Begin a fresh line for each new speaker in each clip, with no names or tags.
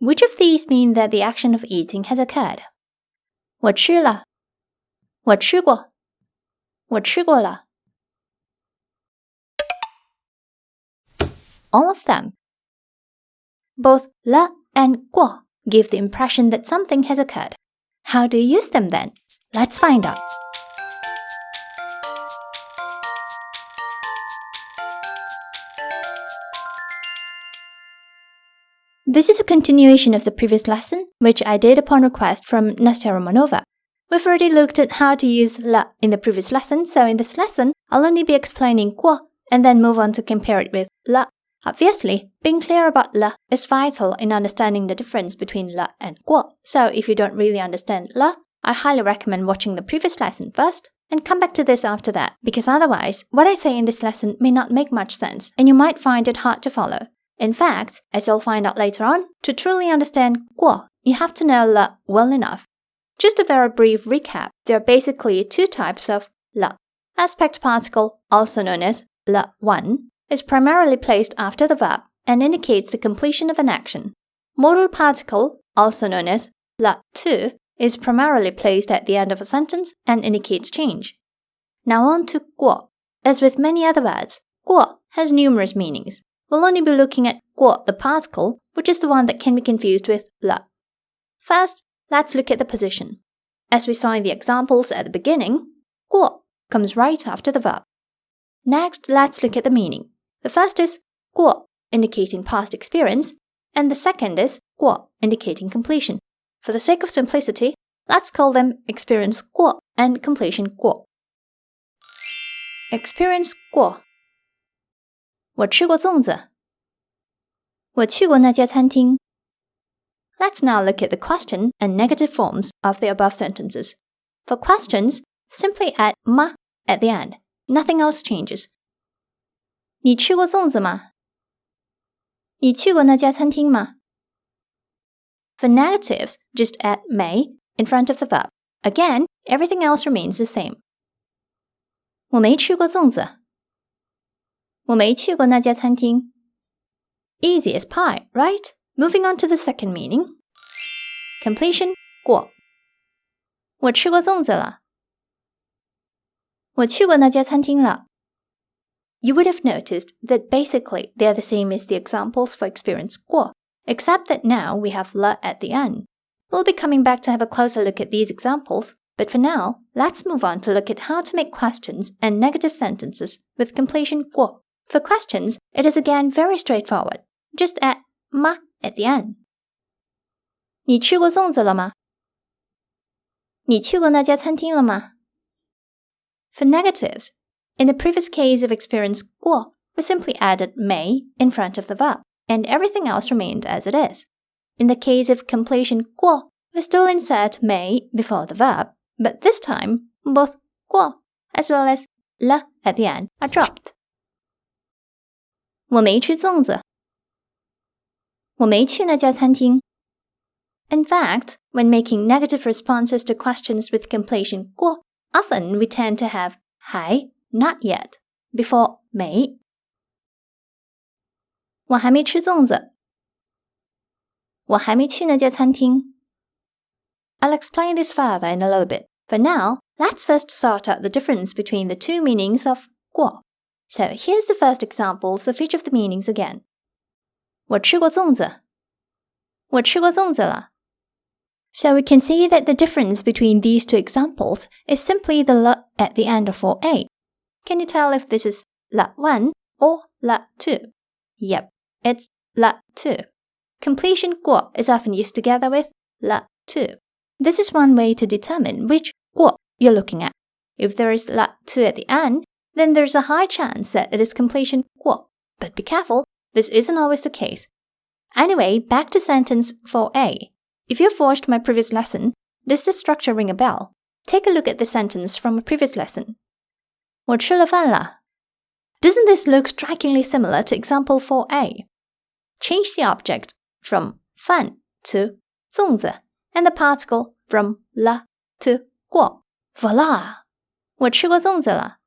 Which of these mean that the action of eating has occurred? 我吃了，我吃过，我吃过了。All of them. Both 了 and 过 give the impression that something has occurred. How do you use them then? Let's find out. This is a continuation of the previous lesson, which I did upon request from Nastya Romanova. We've already looked at how to use la in the previous lesson, so in this lesson, I'll only be explaining 过 and then move on to compare it with la. Obviously, being clear about la is vital in understanding the difference between la and 过. So if you don't really understand la, I highly recommend watching the previous lesson first and come back to this after that, because otherwise, what I say in this lesson may not make much sense and you might find it hard to follow. In fact, as you'll find out later on, to truly understand 过, you have to know la well enough. Just a very brief recap, there are basically two types of la. Aspect particle, also known as la 1, is primarily placed after the verb and indicates the completion of an action. Modal particle, also known as la 2, is primarily placed at the end of a sentence and indicates change. Now on to 过. As with many other words, 过has numerous meanings. We'll only be looking at 过, the particle, which is the one that can be confused with la. First, let's look at the position. As we saw in the examples at the beginning, 过comes right after the verb. Next, let's look at the meaning. The first is 过, indicating past experience, and the second is 过, indicating completion. For the sake of simplicity, let's call them experience 过 and completion 过. Experience 过. 我吃过粽子。我去过那家餐厅。Let's now look at the question and negative forms of the above sentences. For questions, simply add 吗 at the end. Nothing else changes. 你吃过粽子吗？你去过那家餐厅吗？ For negatives, just add may in front of the verb. Again, everything else remains the same. 我没吃过粽子。我没去过那家餐厅。Easy as pie, right? Moving on to the second meaning. Completion, 过。我吃过粽子了。我去过那家餐厅了。You would have noticed that basically they are the same as the examples for experience 过, except that now we have la at the end. We'll be coming back to have a closer look at these examples, but for now, let's move on to look at how to make questions and negative sentences with completion 过. For questions, it is again very straightforward. Just add 吗 at the end. 你吃过粽子了吗？你去过那家餐厅了吗？ For negatives, in the previous case of experience 过, we simply added may in front of the verb, and everything else remained as it is. In the case of completion 过, we still insert may before the verb, but this time, both 过 as well as la at the end are dropped. 我没吃粽子。我没去那家餐厅。In fact, when making negative responses to questions with completion 过, often we tend to have 还 not yet before may. 我还没吃粽子。我还没去那家餐厅。I'll explain this further in a little bit. For now, let's first sort out the difference between the two meanings of 过. So here's the first examples of each of the meanings again. 我吃过粽子。我吃过粽子了。So we can see that the difference between these two examples is simply the la at the end of 4a. Can you tell if this is la 1 or la 2? Yep, it's la 2. Completion 过 is often used together with la 2. This is one way to determine which 过 you're looking at. If there is la 2 at the end, then there's a high chance that it is completion 过. But be careful, this isn't always the case. Anyway, back to sentence 4a. If you've watched my previous lesson, does the structure ring a bell? Take a look at the sentence from a previous lesson. 我吃了饭了。Doesn't this look strikingly similar to example 4a? Change the object from 饭 to 粽子 and the particle from了 to 过. Voila! 我吃过粽子了。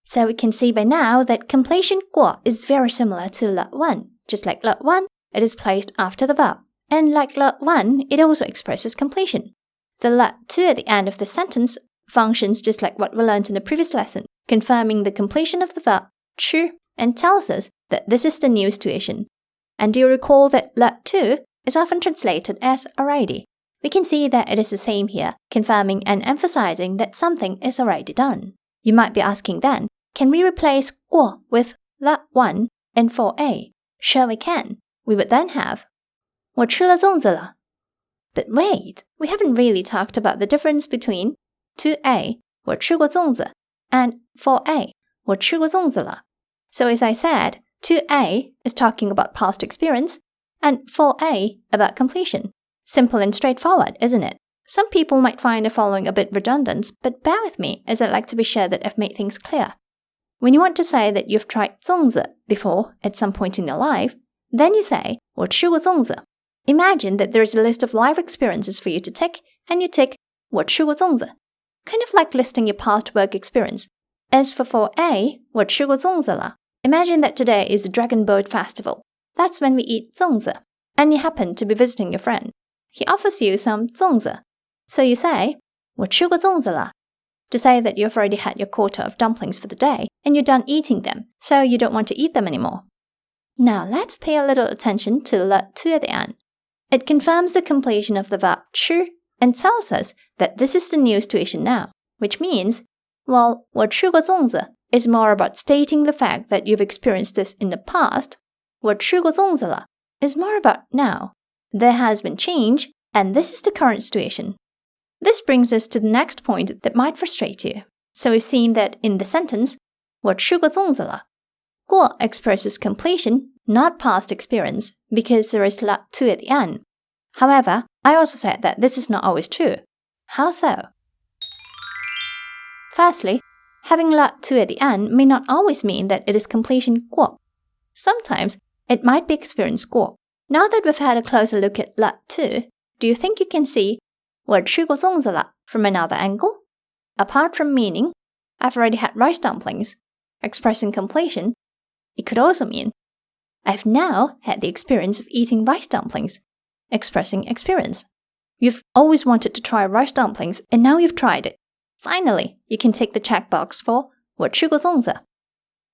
So we can see by now that completion 过 is very similar to la 1. Just like la 1, it is placed after the verb, And like le 1, it also expresses completion. The le 2 at the end of the sentence functions just like what we learned in the previous lesson, confirming the completion of the verb 吃 and tells us that this is the new situation. And do you recall that le 2 is often translated as already? We can see that it is the same here, confirming and emphasizing that something is already done. You might be asking then, can we replace 过 with le 1 in 4a? Sure we can. We would then have 我吃了粽子了. But wait, we haven't really talked about the difference between 2a, 我吃过粽子, and 4a, 我吃过粽子了. So as I said, 2a is talking about past experience, and 4a about completion. Simple and straightforward, isn't it? Some people might find the following a bit redundant, but bear with me as I'd like to be sure that I've made things clear. When you want to say that you've tried 粽子 before at some point in your life, then you say 我吃过粽子. Imagine that there is a list of life experiences for you to tick, and you tick 我吃过粽子, kind of like listing your past work experience. As for 4a, 我吃过粽子了, imagine that today is the Dragon Boat Festival. That's when we eat 粽子, and you happen to be visiting your friend. He offers you some 粽子, so you say 我吃过粽子了, to say that you've already had your quota of dumplings for the day, and you're done eating them, so you don't want to eat them anymore. Now let's pay a little attention to le 2 at the end. It confirms the completion of the verb 吃 and tells us that this is the new situation now, which means, well, 我吃过粽子 is more about stating the fact that you've experienced this in the past. 我吃过粽子了 is more about now. There has been change, and this is the current situation. This brings us to the next point that might frustrate you. So we've seen that in the sentence, 我吃过粽子了, 过 expresses completion, not past experience, because there is le 2 at the end. However, I also said that this is not always true. How so? Firstly, having le 2 at the end may not always mean that it is completion 过. Sometimes it might be experience 过. Now that we've had a closer look at le 2, do you think you can see 我吃过粽子了 from another angle? Apart from meaning, I've already had rice dumplings, expressing completion, it could also mean I've now had the experience of eating rice dumplings, expressing experience. You've always wanted to try rice dumplings, and now you've tried it. Finally, you can tick the checkbox for 我吃过粽子.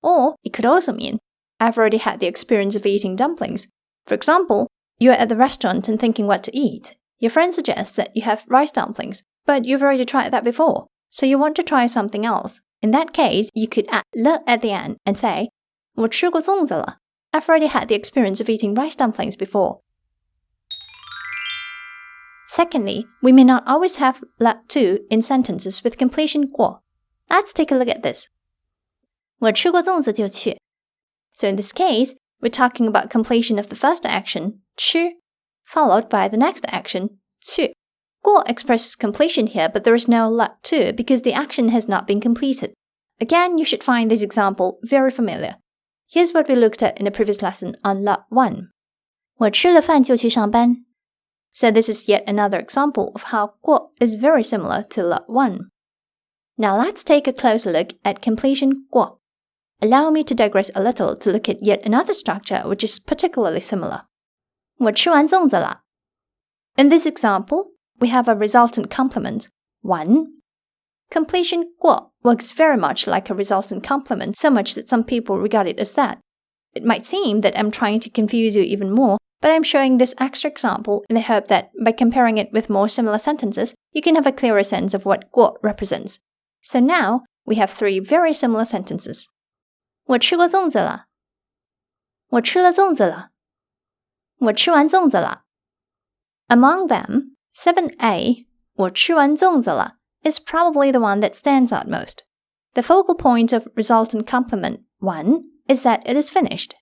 Or it could also mean I've already had the experience of eating dumplings. For example, you're at the restaurant and thinking what to eat. Your friend suggests that you have rice dumplings, but you've already tried that before, so you want to try something else. In that case, you could add le at the end and say 我吃过粽子了. I've already had the experience of eating rice dumplings before. Secondly, we may not always have le 2 in sentences with completion 过. Let's take a look at this. 我吃过粽子就去. So in this case, we're talking about completion of the first action, 吃, followed by the next action, 去. 过 expresses completion here, but there is no le 2 because the action has not been completed. Again, you should find this example very familiar. Here's what we looked at in the previous lesson on le 1. 我吃了饭就去上班. So this is yet another example of how 过 is very similar to le 1. Now let's take a closer look at completion 过. Allow me to digress a little to look at yet another structure which is particularly similar. 我吃完粽子了. In this example, we have a resultant complement, 完. Completion 过 works very much like a resultant complement, so much that some people regard it as that. It might seem that I'm trying to confuse you even more, but I'm showing this extra example in the hope that by comparing it with more similar sentences, you can have a clearer sense of what 过 represents. So now, we have 3 very similar sentences. 我吃过粽子了. 我吃了粽子了. 我吃完粽子了. Among them, 7a, 我吃完粽子了, is probably the one that stands out most. The focal point of resultant complement 1 is that it is finished.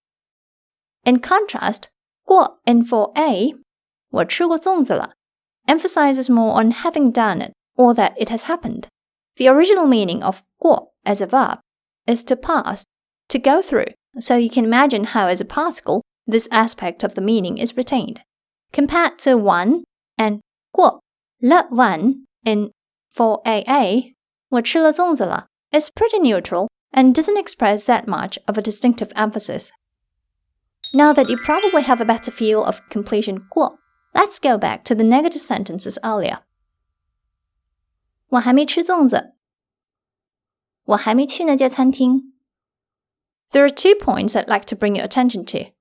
In contrast, 过 in 4a, 我吃过粽子了, emphasizes more on having done it or that it has happened. The original meaning of 过 as a verb is to pass, to go through, so you can imagine how as a particle, this aspect of the meaning is retained. Compared to 1 and 过, le 1 in 4aa, 我吃了粽子了, is pretty neutral and doesn't express that much of a distinctive emphasis. Now that you probably have a better feel of completion 过, Let's go back to the negative sentences earlier. 我还没吃粽子。我还没去那家餐厅。There are 2 points I'd like to bring your attention to.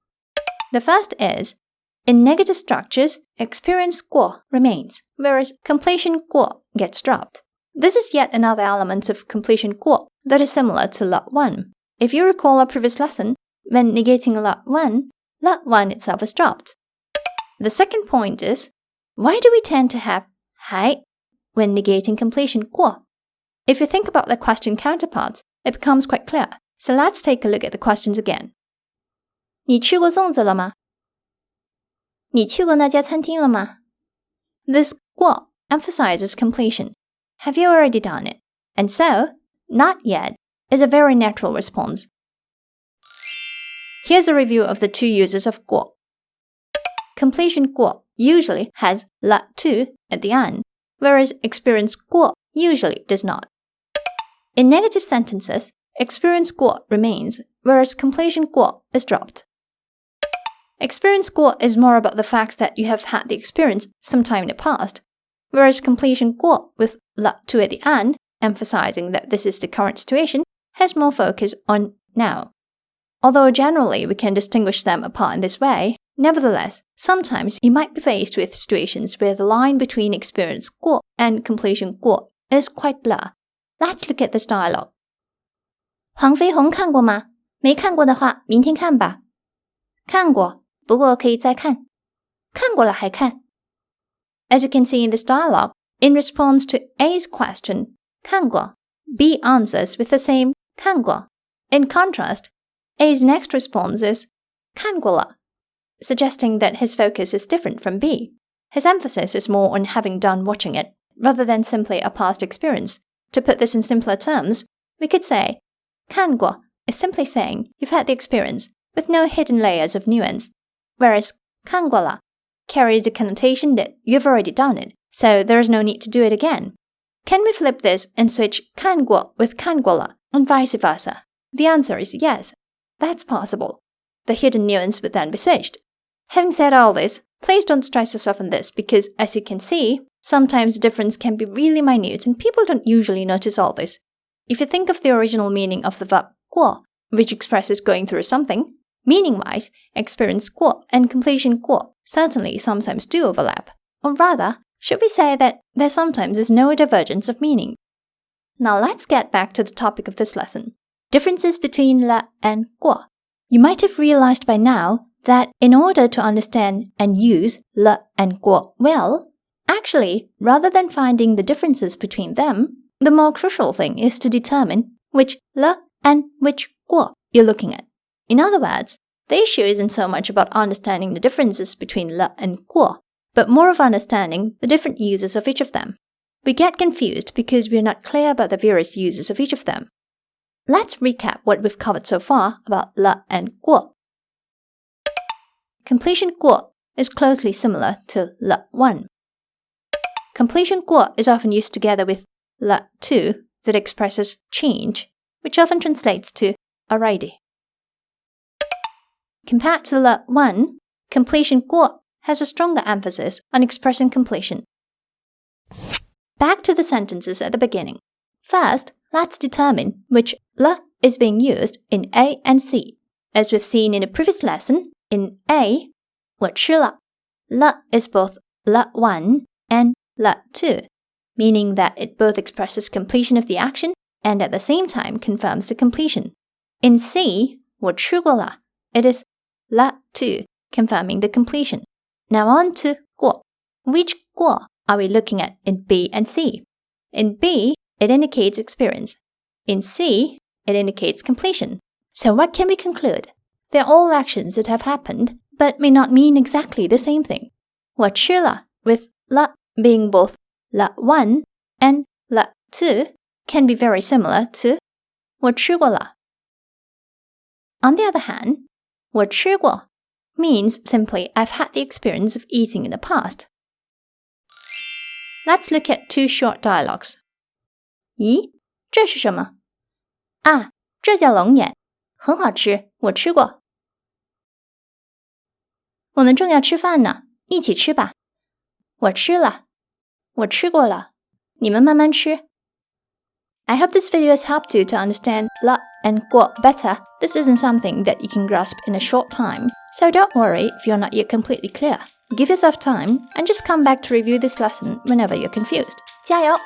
The first is, in negative structures, experience 过 remains, whereas completion 过 gets dropped. This is yet another element of completion 过 that is similar to lot 1. If you recall our previous lesson, when negating lot 1 itself is dropped. The second point is, why do we tend to have 还 when negating completion 过? If you think about the question counterparts, it becomes quite clear. So let's take a look at the questions again. 你吃过粽子了吗？你去过那家餐厅了吗？ This 过 emphasizes completion. Have you already done it? And so, not yet is a very natural response. Here's a review of the 2 uses of 过. Completion 过 usually has 了 to at the end, whereas experience 过 usually does not. In negative sentences, experience 过 remains, whereas completion 过 is dropped. Experience 过 is more about the fact that you have had the experience sometime in the past, whereas completion 过 with 了 to at the end, emphasizing that this is the current situation, has more focus on now. Although generally we can distinguish them apart in this way, nevertheless, sometimes you might be faced with situations where the line between experience 过 and completion 过 is quite blur. Let's look at this dialogue. 黄飞鸿看过吗？没看过的话，明天看吧。看过，不过可以再看。看过了还看。As you can see in this dialogue, in response to A's question, 看过, B answers with the same 看过. In contrast, A's next response is 看过了, suggesting that his focus is different from B. His emphasis is more on having done watching it, rather than simply a past experience. To put this in simpler terms, we could say 看过 is simply saying you've had the experience, with no hidden layers of nuance, whereas 看过了 carries the connotation that you've already done it, so there is no need to do it again. Can we flip this and switch 看过 with 看过了 and vice versa? The answer is yes. That's possible. The hidden nuance would then be switched. Having said all this, please don't stress yourself on this because, as you can see, sometimes the difference can be really minute and people don't usually notice all this. If you think of the original meaning of the verb 过, which expresses going through something, meaning-wise, experience 过 and completion 过 certainly sometimes do overlap. Or rather, should we say that there sometimes is no divergence of meaning? Now let's get back to the topic of this lesson. Differences between 了 and 过. You might have realized by now that in order to understand and use 了 and 过 well, actually, rather than finding the differences between them, the more crucial thing is to determine which 了 and which 过 you're looking at. In other words, the issue isn't so much about understanding the differences between 了 and 过, but more of understanding the different uses of each of them. We get confused because we are not clear about the various uses of each of them. Let's recap what we've covered so far about 了 and 过. Completion 过 is closely similar to 了 1. Completion 过 is often used together with 了 2 that expresses change, which often translates to already. Compared to 了 1, completion 过 has a stronger emphasis on expressing completion. Back to the sentences at the beginning. First, let's determine which 了 is being used in A and C. As we've seen in a previous lesson, in A, 我吃了, 了 is both 了 1 and 了 2, meaning that it both expresses completion of the action and at the same time confirms the completion. In C, 我吃过了, it is 了 2, confirming the completion. Now on to 过. Which 过 are we looking at in B and C? In B, it indicates experience. In C, it indicates completion. So what can we conclude? They're all actions that have happened, but may not mean exactly the same thing. 我吃了 with 了 being both 了 1 and 了 2 can be very similar to 我吃过了. On the other hand, 我吃过 means simply I've had the experience of eating in the past. Let's look at 2 short dialogues. 咦，这是什么？啊，这叫龙眼，很好吃，我吃过。我们正要吃饭呢，一起吃吧。我吃了，我吃过了，你们慢慢吃。I hope this video has helped you to understand 了 and 过 better. This isn't something that you can grasp in a short time, so don't worry if you're not yet completely clear. Give yourself time and just come back to review this lesson whenever you're confused. 加油!